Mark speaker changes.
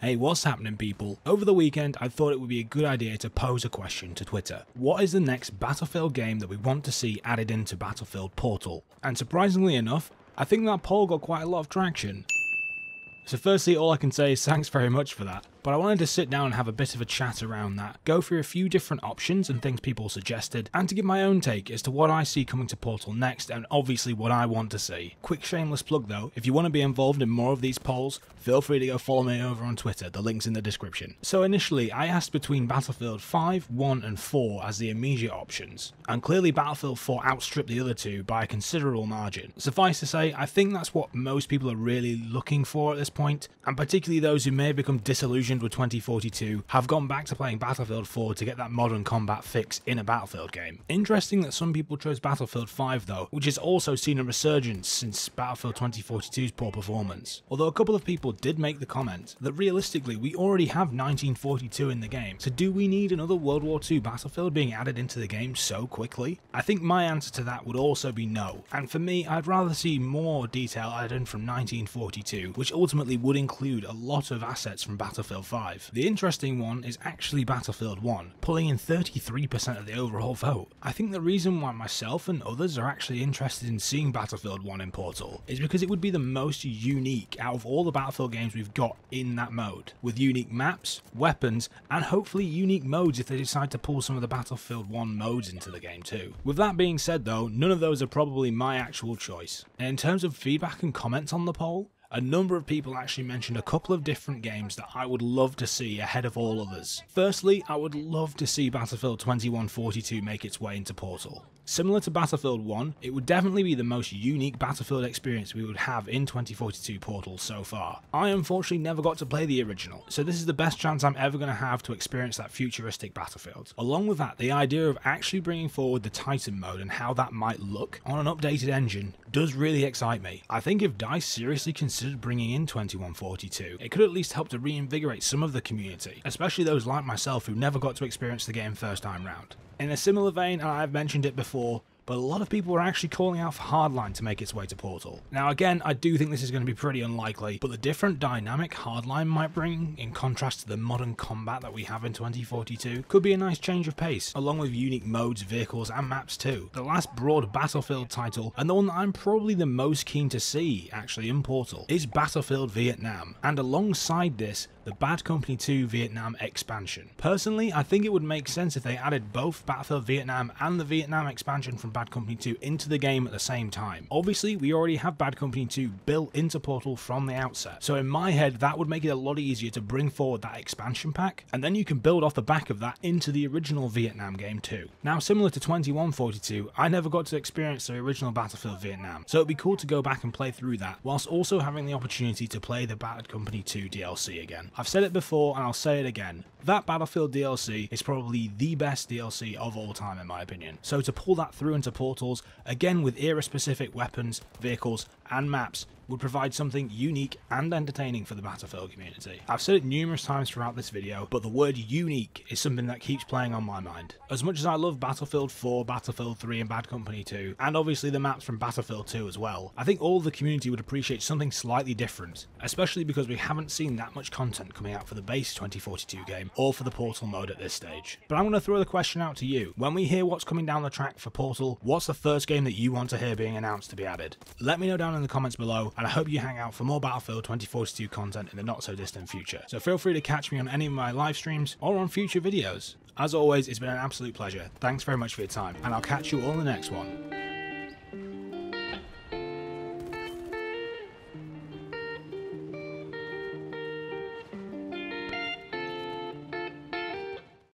Speaker 1: Hey, what's happening, people? Over the weekend, I thought it would be a good idea to pose a question to Twitter. What is the next Battlefield game that we want to see added into Battlefield Portal? And surprisingly enough, I think that poll got quite a lot of traction. So firstly, all I can say is thanks very much for that. But I wanted to sit down and have a bit of a chat around that, go through a few different options and things people suggested, and to give my own take as to what I see coming to Portal next, and obviously what I want to see. Quick shameless plug though, if you want to be involved in more of these polls, feel free to go follow me over on Twitter, the link's in the description. So initially, I asked between Battlefield 5, 1 and 4 as the immediate options, and clearly Battlefield 4 outstripped the other two by a considerable margin. Suffice to say, I think that's what most people are really looking for at this point, and particularly those who may have become disillusioned with 2042 have gone back to playing Battlefield 4 to get that modern combat fix in a Battlefield game. Interesting that some people chose Battlefield 5 though, which has also seen a resurgence since Battlefield 2042's poor performance. Although a couple of people did make the comment that realistically we already have 1942 in the game, so do we need another World War II Battlefield being added into the game so quickly? I think my answer to that would also be no, and for me I'd rather see more detail added in from 1942, which ultimately would include a lot of assets from Battlefield 5. The interesting one is actually Battlefield 1, pulling in 33% of the overall vote. I think the reason why myself and others are actually interested in seeing Battlefield 1 in Portal is because it would be the most unique out of all the Battlefield games we've got in that mode, with unique maps, weapons, and hopefully unique modes if they decide to pull some of the Battlefield 1 modes into the game too. With that being said though, none of those are probably my actual choice. And in terms of feedback and comments on the poll, a number of people actually mentioned a couple of different games that I would love to see ahead of all others. Firstly, I would love to see Battlefield 2142 make its way into Portal. Similar to Battlefield 1, it would definitely be the most unique Battlefield experience we would have in 2042 Portal so far. I unfortunately never got to play the original, so this is the best chance I'm ever going to have to experience that futuristic Battlefield. Along with that, the idea of actually bringing forward the Titan mode and how that might look on an updated engine does really excite me. I think if DICE seriously considered bringing in 2142, it could at least help to reinvigorate some of the community, especially those like myself who never got to experience the game first time round. In a similar vein, and I've mentioned it before, but a lot of people are actually calling out for Hardline to make its way to Portal. Now again, I do think this is going to be pretty unlikely, but the different dynamic Hardline might bring, in contrast to the modern combat that we have in 2042, could be a nice change of pace, along with unique modes, vehicles and maps too. The last broad Battlefield title, and the one that I'm probably the most keen to see actually in Portal, is Battlefield Vietnam, and alongside this, the Bad Company 2 Vietnam expansion. Personally, I think it would make sense if they added both Battlefield Vietnam and the Vietnam expansion from Bad Company 2 into the game at the same time. Obviously, we already have Bad Company 2 built into Portal from the outset, so in my head that would make it a lot easier to bring forward that expansion pack, and then you can build off the back of that into the original Vietnam game too. Now, similar to 2142, I never got to experience the original Battlefield Vietnam, so it'd be cool to go back and play through that, whilst also having the opportunity to play the Bad Company 2 DLC again. I've said it before and I'll say it again, that Battlefield DLC is probably the best DLC of all time in my opinion, so to pull that through into Portals, again with era specific weapons, vehicles and maps, would provide something unique and entertaining for the Battlefield community. I've said it numerous times throughout this video, but the word unique is something that keeps playing on my mind. As much as I love Battlefield 4, Battlefield 3 and Bad Company 2, and obviously the maps from Battlefield 2 as well, I think all the community would appreciate something slightly different, especially because we haven't seen that much content coming out for the base 2042 game, or for the Portal mode at this stage. But I'm going to throw the question out to you. When we hear what's coming down the track for Portal, what's the first game that you want to hear being announced to be added? Let me know down in the comments below, and I hope you hang out for more Battlefield 2042 content in the not so distant future. So feel free to catch me on any of my live streams or on future videos. As always, it's been an absolute pleasure. Thanks very much for your time, and I'll catch you all in the next one.